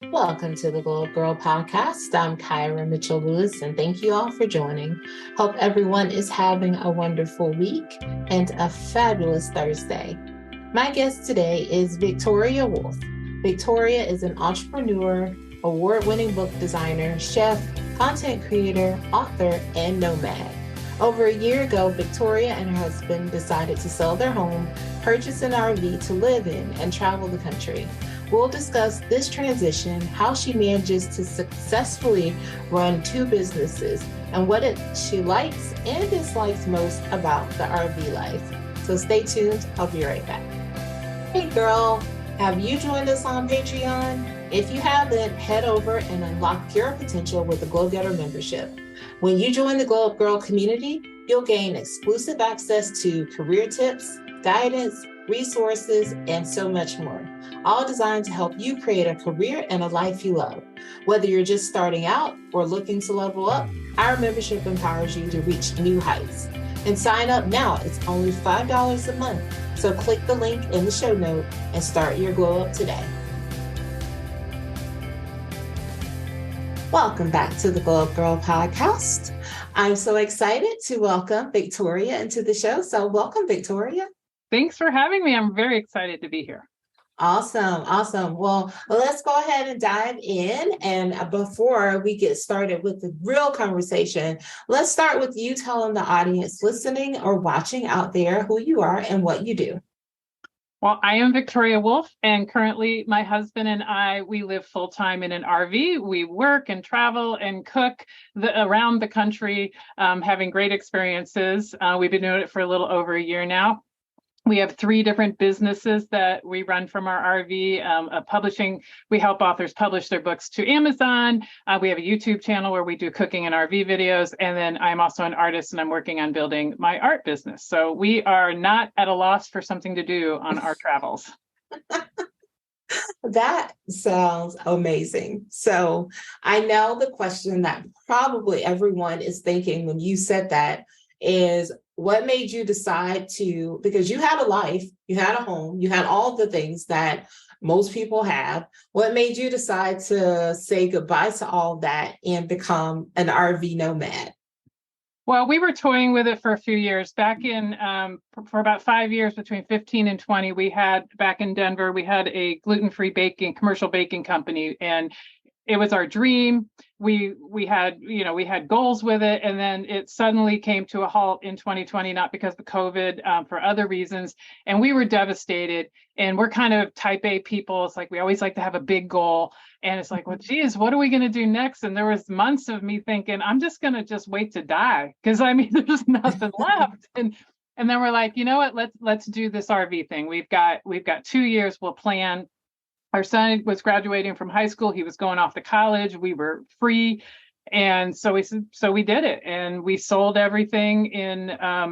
Welcome to the Gyrl podcast. I'm Kyra Mitchell Lewis, and thank you all for joining. Hope everyone is having a wonderful week and a fabulous Thursday. My guest today is Victoria Wolf. Victoria is an entrepreneur, award-winning book designer, chef, content creator, author, and nomad. Over a year ago, Victoria and her husband decided to sell their home, purchase an RV to live in, and travel the country. We'll discuss this transition, how she manages to successfully run two businesses, and what she likes and dislikes most about the RV life. So stay tuned. I'll be right back. Hey, girl, have you joined us on Patreon? If you haven't, head over and unlock your potential with the Glow Getter membership. When you join the Glow Girl community, you'll gain exclusive access to career tips, guidance, resources, and so much more, all designed to help you create a career and a life you love. Whether you're just starting out or looking to level up, our membership empowers you to reach new heights. And sign up now. It's only $5 a month. So click the link in the show note and start your glow up today. Welcome back to the Glow Up Girl podcast. I'm so excited to welcome Victoria into the show. So welcome, Victoria. Thanks for having me. I'm very excited to be here. Awesome. Well, let's go ahead and dive in. And before we get started with the real conversation, let's start with you telling the audience listening or watching out there who you are and what you do. Well, I am Victoria Wolf, and currently my husband and I, we live full-time in an RV. We work and travel and cook around the country, having great experiences. We've been doing it for a little over a year now. We have 3 different businesses that we run from our RV, publishing. We help authors publish their books to Amazon. We have a YouTube channel where we do cooking and RV videos. And then I'm also an artist and I'm working on building my art business. So we are not at a loss for something to do on our travels. That sounds amazing. So I know the question that probably everyone is thinking when you said that is, what made you decide to, because you had a life, you had a home, you had all the things that most people have. What made you decide to say goodbye to all that and become an RV nomad? Well, we were toying with it for a few years. Back in, for about 5 years, between 15 and 20, we had, back in Denver, we had a gluten-free commercial baking company. And it was our dream. We had goals with it, and then it suddenly came to a halt in 2020, not because of COVID, for other reasons. And we were devastated. And we're kind of type A people. It's like we always like to have a big goal. And it's like, well, geez, what are we going to do next? And there was months of me thinking, I'm just going to just wait to die, because there's nothing left. And then we're like, you know what? Let's do this RV thing. We've got 2 years. We'll plan. Our son was graduating from high school. He was going off to college. We were free. And so we did it. And we sold everything in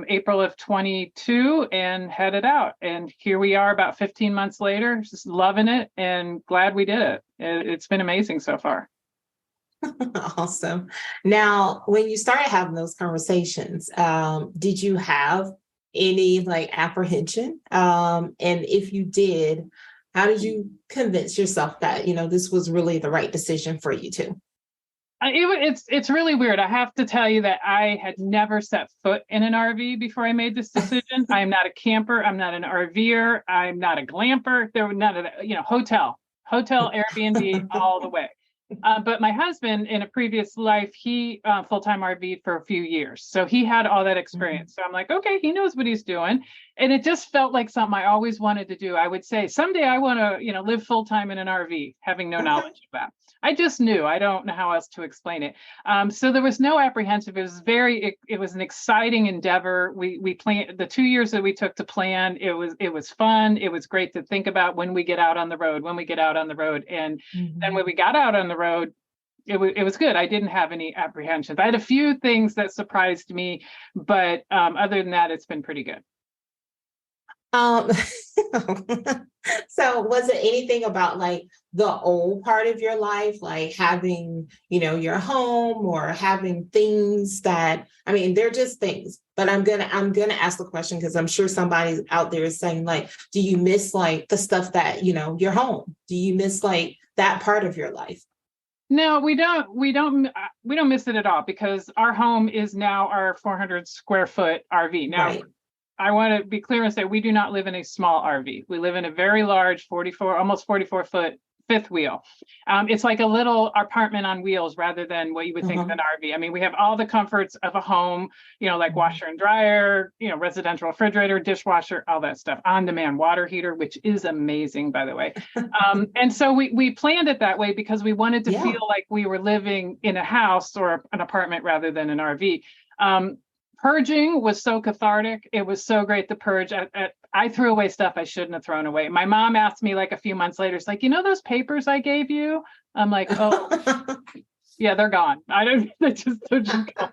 April of 22 and headed out. And here we are about 15 months later, just loving it and glad we did it. It's been amazing so far. Awesome. Now, when you started having those conversations, did you have any apprehension? And if you did, how did you convince yourself that, this was really the right decision for you too? It's really weird. I have to tell you that I had never set foot in an RV before I made this decision. I am not a camper. I'm not an RVer. I'm not a glamper. There were none of that, hotel, Airbnb, all the way. But my husband, in a previous life, he full-time RV'd for a few years. So he had all that experience. So I'm like, okay, he knows what he's doing. And it just felt like something I always wanted to do. I would say, someday I want to, live full-time in an RV, having no knowledge of that. I just knew. I don't know how else to explain it. So there was no apprehensive. It was an exciting endeavor. We planned the 2 years that we took to plan. It was fun. It was great to think about when we get out on the road. And then when we got out on the road, it was good. I didn't have any apprehensions. I had a few things that surprised me, but other than that, it's been pretty good. Um, so was it anything about like the old part of your life, like having, your home or having things that, I mean, they're just things, but I'm gonna ask the question because I'm sure somebody out there is saying like, do you miss like the stuff that, your home? Do you miss like that part of your life? No, we don't miss it at all because our home is now our 400 square foot RV. Now, Right. I want to be clear and say we do not live in a small RV. We live in a very large 44, almost 44-foot fifth wheel. It's like a little apartment on wheels rather than what you would think of Uh-huh. an RV. I mean, we have all the comforts of a home, like Mhm. washer and dryer, residential refrigerator, dishwasher, all that stuff, on-demand water heater, which is amazing, by the way. And so we planned it that way because we wanted to Yeah. feel like we were living in a house or an apartment rather than an RV. Purging was so cathartic. It was so great to purge. I threw away stuff I shouldn't have thrown away. My mom asked me like a few months later, it's like, those papers I gave you? I'm like, oh, yeah, they're gone. I don't, they're just gone.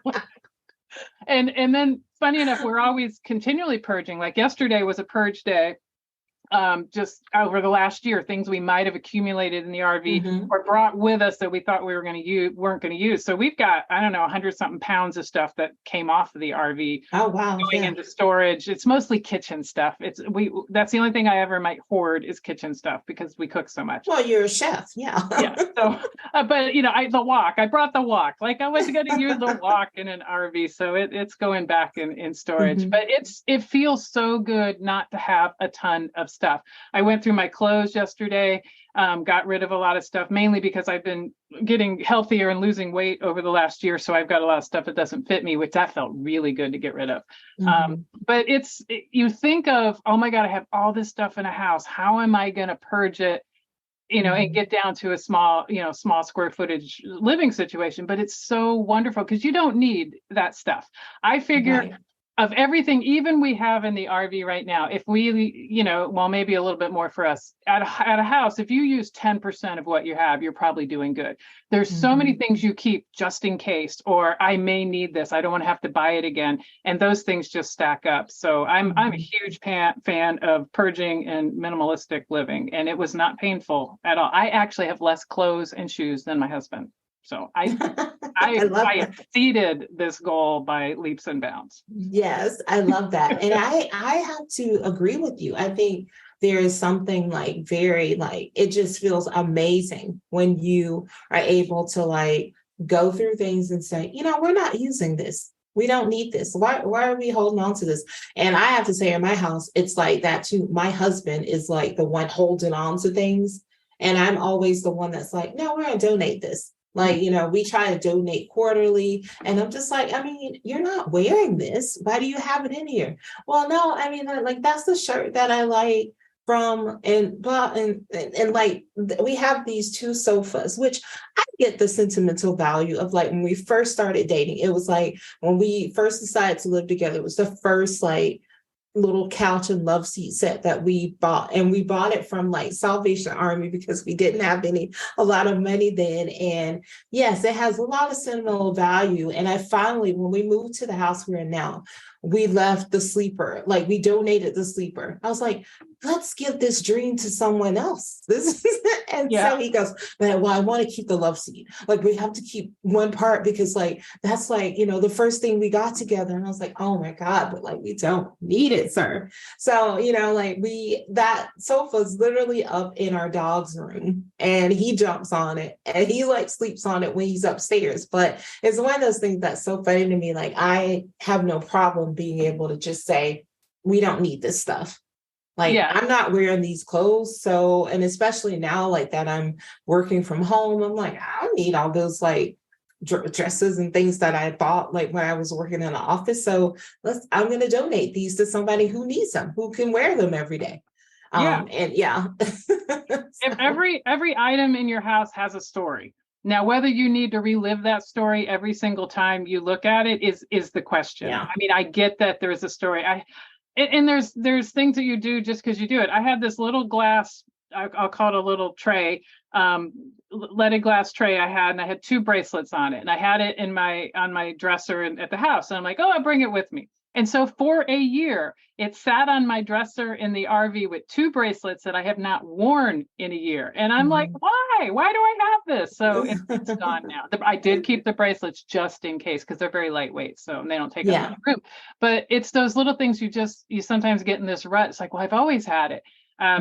And then funny enough, we're always continually purging. Like yesterday was a purge day. Just over the last year, things we might have accumulated in the RV Mhm. or brought with us that we thought we were going to use, weren't going to use. So we've got, I don't know, 100 something pounds of stuff that came off of the RV Oh, wow. going Yeah. into storage. It's mostly kitchen stuff. That's the only thing I ever might hoard is kitchen stuff because we cook so much. Well, you're a chef. Yeah. Yeah. So, but I brought the wok. Like I was going to use a wok in an RV, so it's going back in storage. Mhm. But it feels so good not to have a ton of stuff. I went through my clothes yesterday, got rid of a lot of stuff, mainly because I've been getting healthier and losing weight over the last year. So I've got a lot of stuff that doesn't fit me, which that felt really good to get rid of. Mhm. But you think of, oh my God, I have all this stuff in a house. How am I going to purge it? And Mhm. get down to a small square footage living situation. But it's so wonderful because you don't need that stuff. I figure Right. of everything, even we have in the RV right now, if we, well, maybe a little bit more for us at a house, if you use 10% of what you have, you're probably doing good. There's so many Mhm. things you keep just in case, or I may need this. I don't want to have to buy it again. And those things just stack up. So I'm a Mhm. huge fan of purging and minimalistic living. And it was not painful at all. I actually have less clothes and shoes than my husband. So I I I love I that. exceeded this goal by leaps and bounds. Yes, I love that. And I have to agree with you. I think there is something like very like it just feels amazing when you are able to like go through things and say, we're not using this. We don't need this. Why are we holding on to this? And I have to say in my house, it's like that too. My husband is like the one holding on to things. And I'm always the one that's like, no, we're gonna donate this. Like, we try to donate quarterly. And I'm just like, I mean, you're not wearing this. Why do you have it in here? Well, no, I mean, like, that's the shirt that I like from, and blah, and like, we have these two sofas, which I get the sentimental value of like when we first started dating. It was like when we first decided to live together, it was the first like little couch and love seat set that we bought, and we bought it from like Salvation Army because we didn't have a lot of money then. And yes, it has a lot of sentimental value. And I finally, when we moved to the house we're in now, we left the sleeper, like we donated the sleeper. I was like, let's give this dream to someone else. This is and Yeah. so he goes, but well, I want to keep the love seat. Like we have to keep one part because like that's like, the first thing we got together. And I was like, oh my God, but like we don't need it, sir. So, like that sofa's literally up in our dog's room and he jumps on it and he like sleeps on it when he's upstairs. But it's one of those things that's so funny to me. Like I have no problem being able to just say, we don't need this stuff. Like Yeah. I'm not wearing these clothes. So, and especially now like that I'm working from home, I'm like, I don't need all those like dresses and things that I bought like when I was working in the office. So I'm going to donate these to somebody who needs them, who can wear them every day. Yeah. And yeah. If So, every item in your house has a story. Now, whether you need to relive that story every single time you look at it is the question. yeah. I mean, I get that there's a story. And there's things that you do just because you do it. I had this little glass, I'll call it a little tray, leaded glass tray I had, and I had two bracelets on it, and I had it on my dresser at the house. And I'm like, oh, I'll bring it with me. And so for a year, it sat on my dresser in the RV with 2 bracelets that I have not worn in a year. And I'm like, why? Why do I have this? So it's gone now. I did keep the bracelets just in case, because they're very lightweight, so they don't take up much room. But it's those little things you sometimes get in this rut. It's like, well, I've always had it.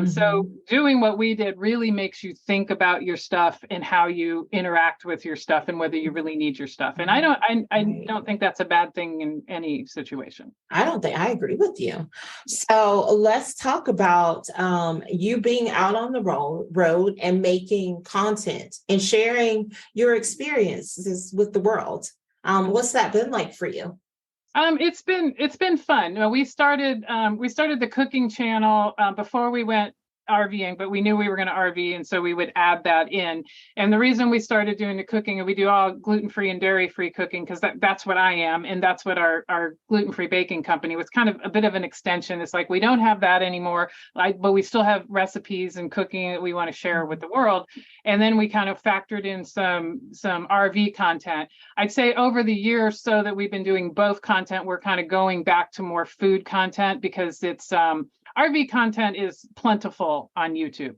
So doing what we did really makes you think about your stuff and how you interact with your stuff and whether you really need your stuff. And I don't think that's a bad thing in any situation. I don't think I agree with you. So let's talk about you being out on the road and making content and sharing your experiences with the world. What's that been like for you? It's been fun. We started the cooking channel before we went RVing, but we knew we were going to RV, and so we would add that in. And the reason we started doing the cooking, and we do all gluten-free and dairy-free cooking, because that's what I am, and that's what our gluten-free baking company was kind of a bit of an extension. It's like we don't have that anymore, but we still have recipes and cooking that we want to share with the world. And then we kind of factored in some RV content. I'd say over the year or so that we've been doing both content, we're kind of going back to more food content, because it's RV content is plentiful on YouTube.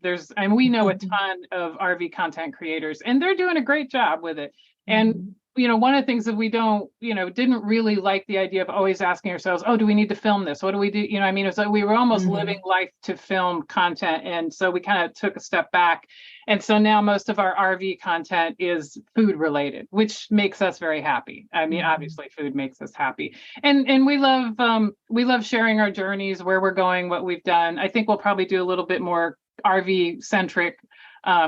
We know a ton of RV content creators, and they're doing a great job with it. And one of the things that we didn't really like the idea of always asking ourselves, oh, do we need to film this? What do we do? It's like we were almost living life to film content. And so we kind of took a step back. And so now most of our RV content is food related, which makes us very happy. Obviously food makes us happy. And we love sharing our journeys, where we're going, what we've done. I think we'll probably do a little bit more RV centric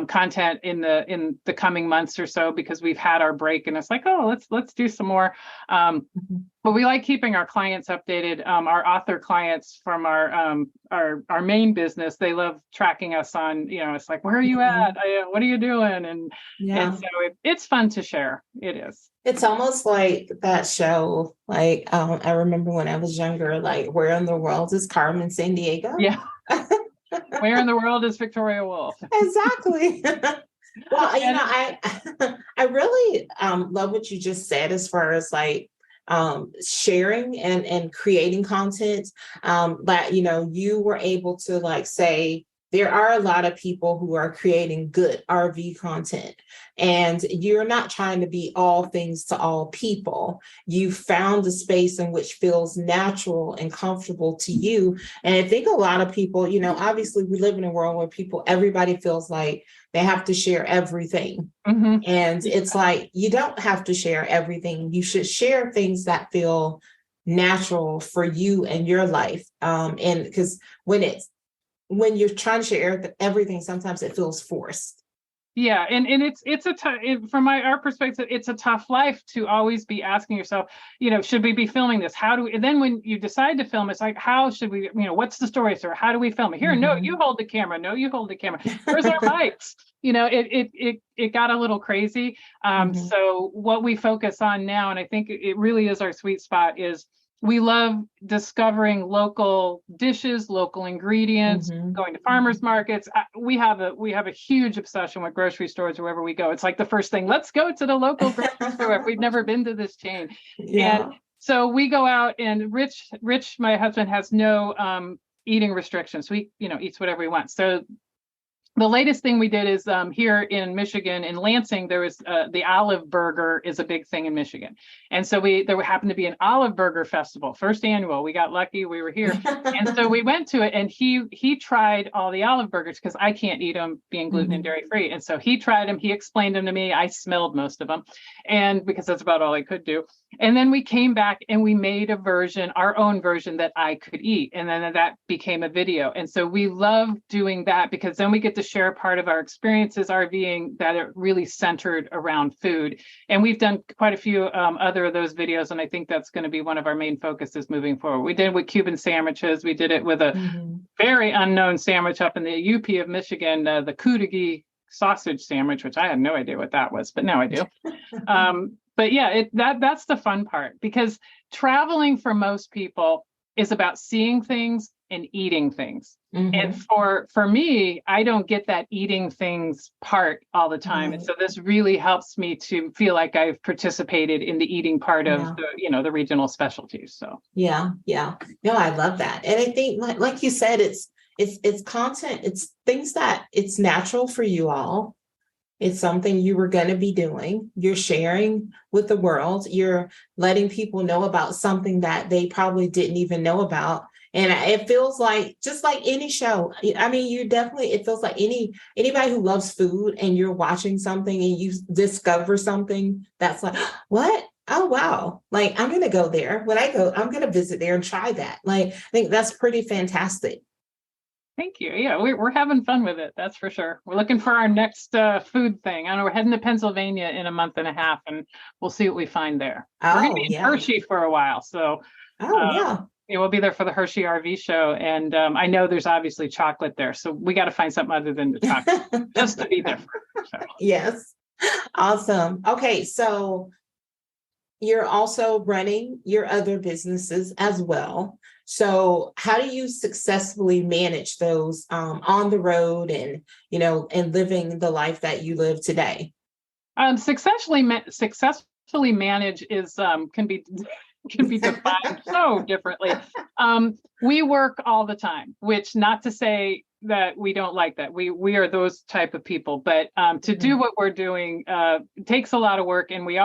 content in the coming months or so, because we've had our break, and it's like, oh, let's do some more. But we like keeping our clients updated. Our author clients from our main business, they love tracking us on, it's like, where are you at? What are you doing? And so it's fun to share. It is. It's almost like that show. Like I remember when I was younger, like, where in the world is Carmen Sandiego? Yeah. Where in the world is Victoria Woolf? Exactly. Well, I really love what you just said as far as like sharing and creating content. But you were able to like say, there are a lot of people who are creating good RV content, and you're not trying to be all things to all people. You found a space in which feels natural and comfortable to you. And I think a lot of people, obviously we live in a world where everybody feels like they have to share everything. And it's like, you don't have to share everything. You should share things that feel natural for you and your life. And because when you're trying to share everything, sometimes it feels forced. Yeah, and it's from our perspective, it's a tough life to always be asking yourself, should we be filming this? And then when you decide to film, it's like, how should we, what's the story, sir? How do we film it? Here, no, you hold the camera. No, you hold the camera. Where's our mics? It got a little crazy. So what we focus on now, and I think it really is our sweet spot, is we love discovering local dishes, local ingredients, going to farmers markets. We have a huge obsession with grocery stores wherever we go. It's like the first thing, let's go to the local grocery store if we've never been to this chain. Yeah. And so we go out, and Rich, my husband, has no eating restrictions. So he, eats whatever he wants. So the latest thing we did is here in Michigan, in Lansing, there was the Olive Burger is a big thing in Michigan. And so there happened to be an Olive Burger Festival, first annual. We got lucky, we were here. And so we went to it, and he tried all the olive burgers, because I can't eat them being gluten and dairy free. And so he tried them, he explained them to me. I smelled most of them, and because that's about all I could do. And then we came back and we made our own version that I could eat. And then that became a video. And so we love doing that, because then we get to share part of our experiences RVing that are really centered around food. And we've done quite a few other of those videos. And I think that's going to be one of our main focuses moving forward. We did it with Cuban sandwiches. We did it with a very unknown sandwich up in the UP of Michigan, the Kudagi sausage sandwich, which I had no idea what that was, but now I do. But yeah, that's the fun part, because traveling for most people is about seeing things, and eating things. Mm-hmm. And for me, I don't get that eating things part all the time. And so this really helps me to feel like I've participated in the eating part of the regional specialties. So yeah. No, I love that. And I think like you said, it's content, it's things that it's natural for you all. It's something you were going to be doing. You're sharing with the world. You're letting people know about something that they probably didn't even know about. And it feels like just like any show. I mean, it feels like anybody who loves food and you're watching something and you discover something that's like, what? Oh, wow. Like, I'm going to go there. When I go, I'm going to visit there and try that. Like, I think that's pretty fantastic. thank you. Yeah, we're having fun with it. That's for sure. We're looking for our next food thing. I know we're heading to Pennsylvania in a month and a half, and we'll see what we find there. We're going to be in Hershey for a while, so we'll be there for the Hershey RV show. And I know there's obviously chocolate there, so we got to find something other than the chocolate just to be different. So. Yes, awesome. Okay, so you're also running your other businesses as well. So how do you successfully manage those on the road and, and living the life that you live today? Successfully manage is can be defined so differently. We work all the time, which not to say that we don't like that. We are those type of people, but to do what we're doing takes a lot of work, and we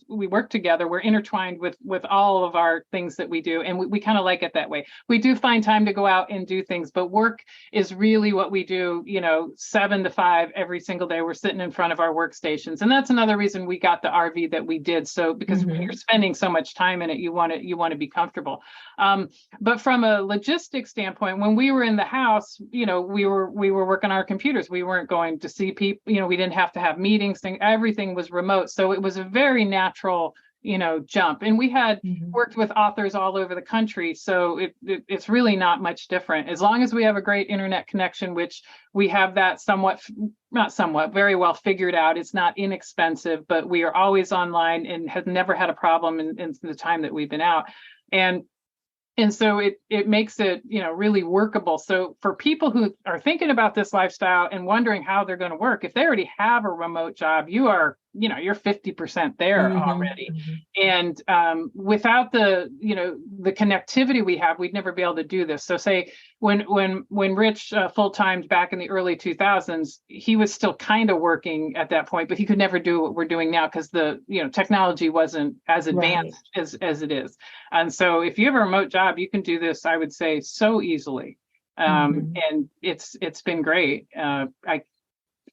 work together. We're intertwined with all of our things that we do, and we kind of like it that way. We do find time to go out and do things, but work is really what we do, 7 to 5 every single day. We're sitting in front of our workstations, and that's another reason we got the RV that we did. So because when you're spending so much time in it, you want to be comfortable. But from a logistics standpoint, when we were in the house, we were working on our computers. We weren't going to see people, we didn't have to have meetings. Everything was remote. So it was a very natural, jump. And we had worked with authors all over the country. So it's really not much different. As long as we have a great internet connection, which we have that very well figured out. It's not inexpensive, but we are always online and have never had a problem in the time that we've been out. And so it makes it, really workable. So for people who are thinking about this lifestyle and wondering how they're going to work, if they already have a remote job, you're 50% there already. And without the connectivity we have, we'd never be able to do this. So say when Rich full-time back in the early 2000s, he was still kind of working at that point, but he could never do what we're doing now because the technology wasn't as advanced as it is. And so if you have a remote job, you can do this, I would say, so easily. And it's been great.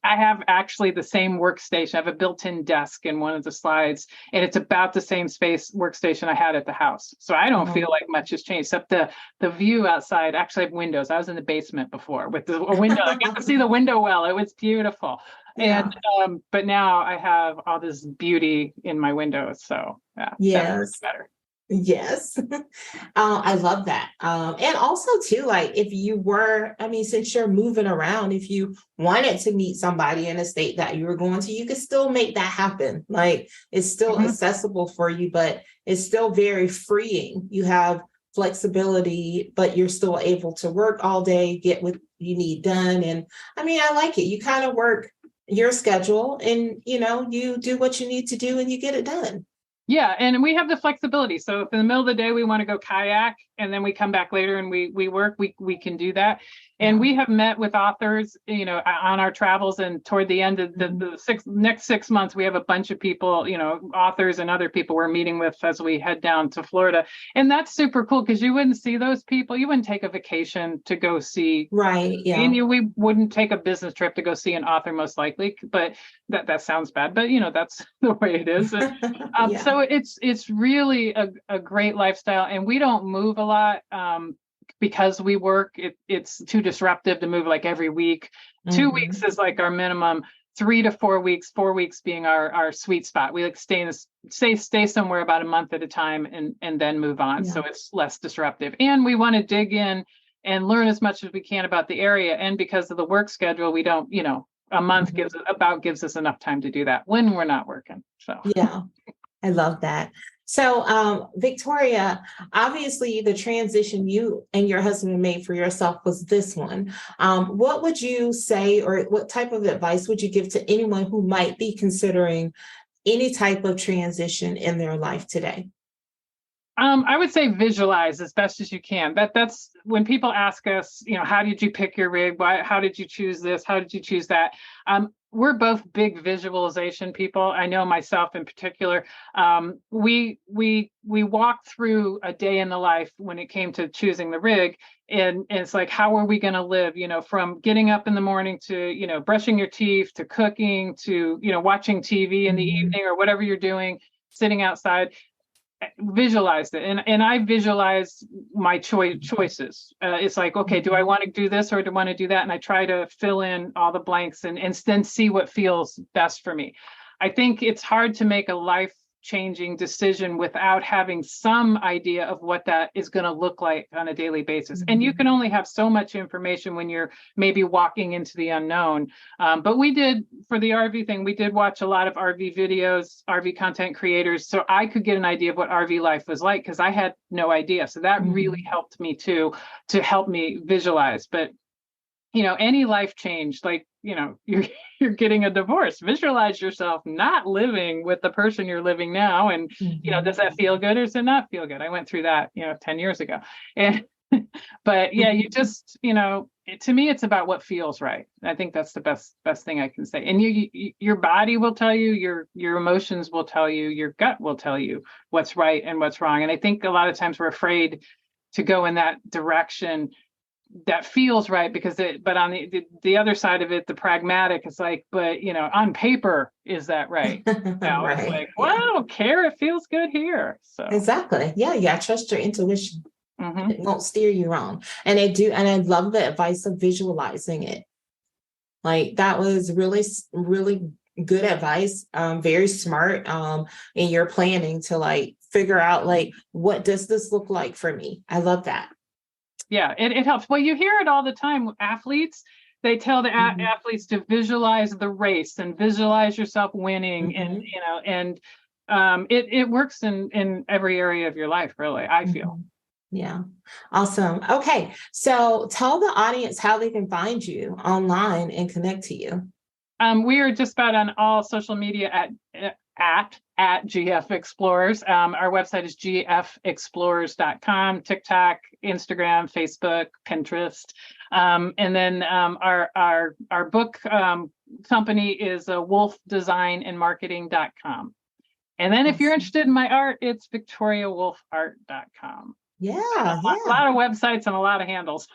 I have actually the same workstation. I have a built-in desk in one of the slides, and it's about the same workstation I had at the house. So I don't feel like much has changed, except the view outside. Actually, I have windows. I was in the basement before with a window. I got to see the window well. It was beautiful. Yeah. And but now I have all this beauty in my windows. So that's better. Yes. I love that. And also too, like if you were, since you're moving around, if you wanted to meet somebody in a state that you were going to, you could still make that happen. Like it's still accessible for you, but it's still very freeing. You have flexibility, but you're still able to work all day, get what you need done. And I like it. You kind of work your schedule and, you do what you need to do and you get it done. Yeah, and we have the flexibility. So if in the middle of the day we want to go kayak and then we come back later and we work, we can do that. And we have met with authors, on our travels, and toward the end of the next 6 months, we have a bunch of people, authors and other people we're meeting with as we head down to Florida. And that's super cool because you wouldn't see those people. You wouldn't take a vacation to go see. Right. Yeah. And we wouldn't take a business trip to go see an author, most likely. But that sounds bad. But, that's the way it is. So it's really a great lifestyle. And we don't move a lot. Because we work, it's too disruptive to move like every week. 2 weeks is like our minimum. 3 to 4 weeks, 4 weeks being our sweet spot. We like stay somewhere about a month at a time and then move on. So it's less disruptive. And we want to dig in and learn as much as we can about the area. And because of the work schedule, we don't, a month gives us enough time to do that when we're not working. So yeah, I love that. So, Victoria, obviously the transition you and your husband made for yourself was this one. What would you say, or what type of advice would you give to anyone who might be considering any type of transition in their life today? I would say visualize as best as you can. That's when people ask us, how did you pick your rig? How did you choose this? How did you choose that? We're both big visualization people. I know myself in particular. We walked through a day in the life when it came to choosing the rig, and it's like, how are we going to live? From getting up in the morning to brushing your teeth to cooking to watching TV in the evening or whatever you're doing, sitting outside. Visualized it, and I visualize my choices. It's like, okay, do I want to do this or do I want to do that? And I try to fill in all the blanks and then see what feels best for me. I think it's hard to make a life-changing decision without having some idea of what that is going to look like on a daily basis. And you can only have so much information when you're maybe walking into the unknown. But we did, for the RV thing, we did watch a lot of RV videos, RV content creators, so I could get an idea of what RV life was like, because I had no idea. So that really helped me to help me visualize. But any life change, like, you're getting a divorce, visualize yourself not living with the person you're living now. And, does that feel good or does it not feel good? I went through that, 10 years ago. And, but yeah, you just, to me, it's about what feels right. I think that's the best thing I can say. And your body will tell you, your emotions will tell you, your gut will tell you what's right and what's wrong. And I think a lot of times we're afraid to go in that direction that feels right, but on the other side of it, the pragmatic is like, but on paper, is that right? Right. It's like, well, I don't care, it feels good here. So exactly. Yeah, trust your intuition. It won't steer you wrong. And I love the advice of visualizing it. Like, that was really, really good advice. Very smart in your planning to like figure out, like, what does this look like for me? I love that. Yeah, it helps. Well, you hear it all the time. Athletes, they tell the athletes to visualize the race and visualize yourself winning, and it works in every area of your life, really, I feel. Yeah, awesome. Okay, so tell the audience how they can find you online and connect to you. We are just about on all social media at GF Explorers. Our website is gfexplorers.com, TikTok, Instagram, Facebook, Pinterest. And then our book company is wolfdesignandmarketing.com. And then if you're interested in my art, it's victoriawolfart.com. Yeah, a lot of websites and a lot of handles.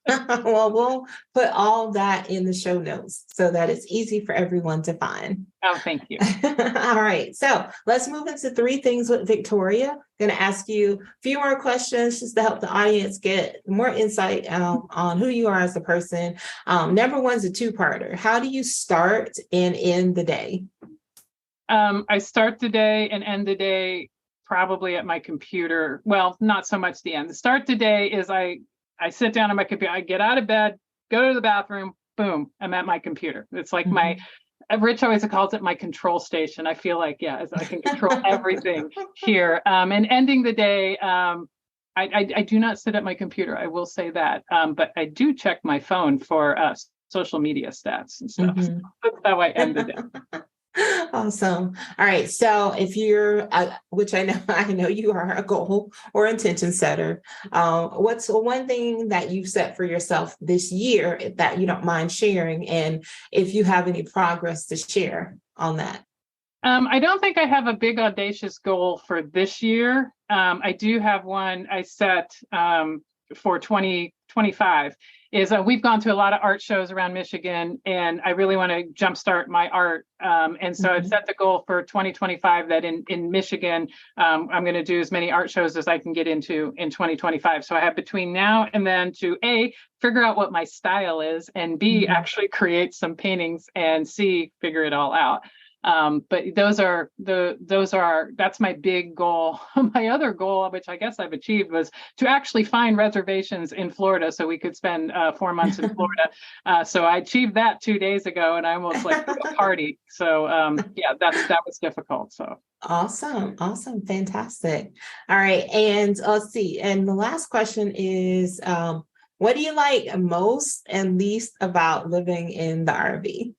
Well, we'll put all that in the show notes so that it's easy for everyone to find. Oh, thank you. All right. So let's move into 3 things with Victoria. I'm going to ask you a few more questions just to help the audience get more insight on who you are as a person. Number 1's a 2-parter. How do you start and end the day? I start the day and end the day probably at my computer. Well, not so much the end. The start the day is I sit down on my computer, I get out of bed, go to the bathroom, boom, I'm at my computer. It's like Rich always calls it my control station. I feel like, I can control everything here. And ending the day, I do not sit at my computer, I will say that. But I do check my phone for social media stats and stuff. That's how I end the day. Awesome. All right. So if you're, which I know you are a goal or intention setter, what's one thing that you've set for yourself this year that you don't mind sharing? And if you have any progress to share on that? I don't think I have a big audacious goal for this year. I do have one I set for 2025. Is we've gone to a lot of art shows around Michigan, and I really want to jumpstart my art. And so I've set the goal for 2025 that in Michigan, I'm going to do as many art shows as I can get into in 2025. So I have between now and then to A, figure out what my style is, and B, actually create some paintings, and C, figure it all out. But that's my big goal. My other goal, which I guess I've achieved, was to actually find reservations in Florida so we could spend 4 months in Florida. So I achieved that 2 days ago, and I almost like threw a party. So yeah, that was difficult. So awesome, fantastic. All right, and let's see. And the last question is, what do you like most and least about living in the RV?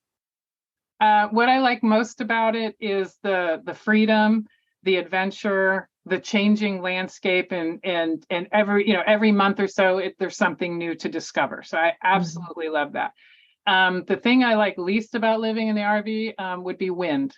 What I like most about it is the freedom, the adventure, the changing landscape, and every month or so there's something new to discover. So I absolutely love that. The thing I like least about living in the RV would be wind.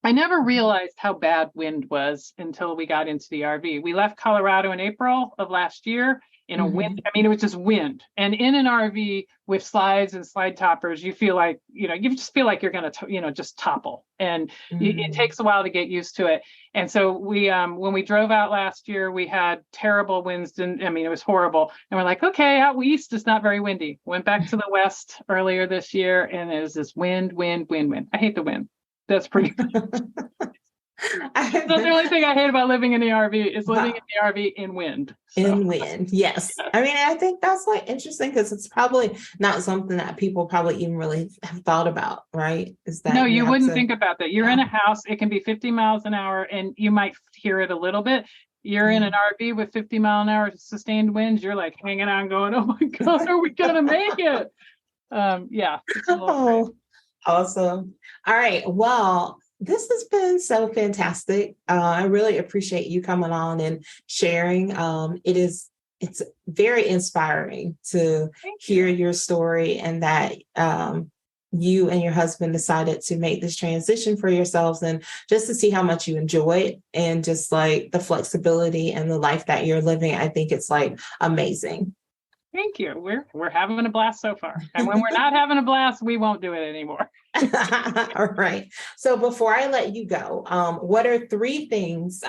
I never realized how bad wind was until we got into the RV. We left Colorado in April of last year in a wind. I mean, it was just wind. And in an RV with slides and slide toppers, you feel like, you just feel like you're going to, just topple. And it takes a while to get used to it. And so we, when we drove out last year, we had terrible winds. And it was horrible. And we're like, okay, out east it's not very windy. Went back to the west earlier this year, and it was this wind. I hate the wind. That's pretty good. That's the only thing I hate about living in the RV is living in the RV in wind. So. In wind, yes. I think that's like interesting because it's probably not something that people probably even really have thought about, right? Is that no, you wouldn't think about that. You're in a house, it can be 50 miles an hour, and you might hear it a little bit. You're in an RV with 50 mile an hour sustained winds. You're like hanging on, going, "Oh my God, are we gonna make it?" Yeah. It's a little crazy. Awesome. All right. Well, this has been so fantastic. I really appreciate you coming on and sharing. It's very inspiring to hear your story, and that you and your husband decided to make this transition for yourselves, and just to see how much you enjoy it, and just like the flexibility and the life that you're living. I think it's like amazing. Thank you. We're having a blast so far. And when we're not having a blast, we won't do it anymore. All right. So before I let you go, what are 3 things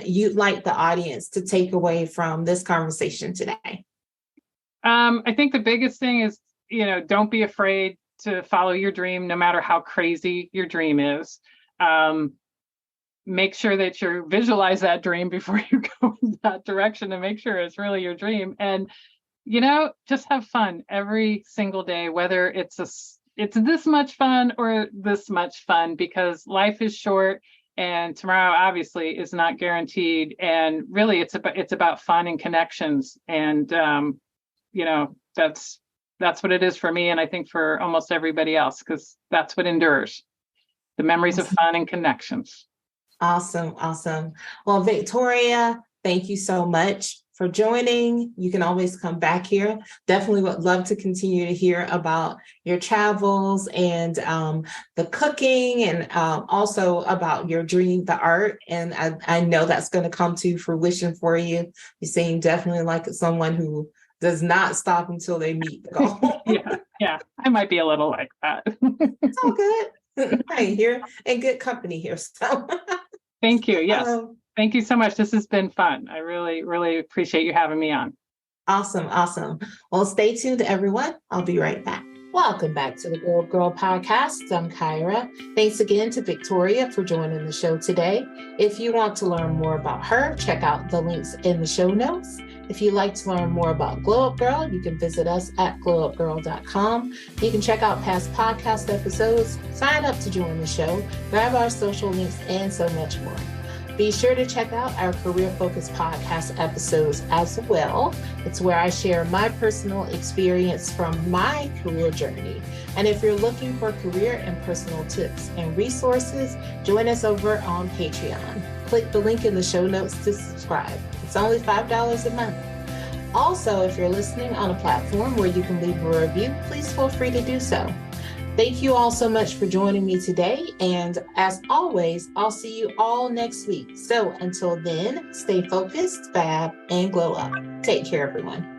you'd like the audience to take away from this conversation today? I think the biggest thing is, don't be afraid to follow your dream, no matter how crazy your dream is. Make sure that you visualize that dream before you go in that direction, and make sure it's really your dream. And just have fun every single day, whether it's this much fun or this much fun, because life is short and tomorrow obviously is not guaranteed. And really it's about fun and connections. And, that's what it is for me. And I think for almost everybody else, because that's what endures, the memories of fun and connections. Awesome. Well, Victoria, thank you so much for joining. You can always come back here. Definitely would love to continue to hear about your travels and the cooking, and also about your dream, the art. And I know that's going to come to fruition for you. You seem definitely like someone who does not stop until they meet the goal. Yeah, I might be a little like that. It's all good. Hey, you're in good company here. So thank you. Yes. Thank you so much. This has been fun. I really, really appreciate you having me on. Awesome. Well, stay tuned, everyone. I'll be right back. Welcome back to the Gyrl podcast. I'm Kyra. Thanks again to Victoria for joining the show today. If you want to learn more about her, check out the links in the show notes. If you'd like to learn more about Glow Up Gyrl, you can visit us at glowupgirl.com. You can check out past podcast episodes, sign up to join the show, grab our social links, and so much more. Be sure to check out our Career Focus podcast episodes as well. It's where I share my personal experience from my career journey. And if you're looking for career and personal tips and resources, join us over on Patreon. Click the link in the show notes to subscribe. It's only $5 a month. Also, if you're listening on a platform where you can leave a review, please feel free to do so. Thank you all so much for joining me today. And as always, I'll see you all next week. So until then, stay focused, fab, and glow up. Take care, everyone.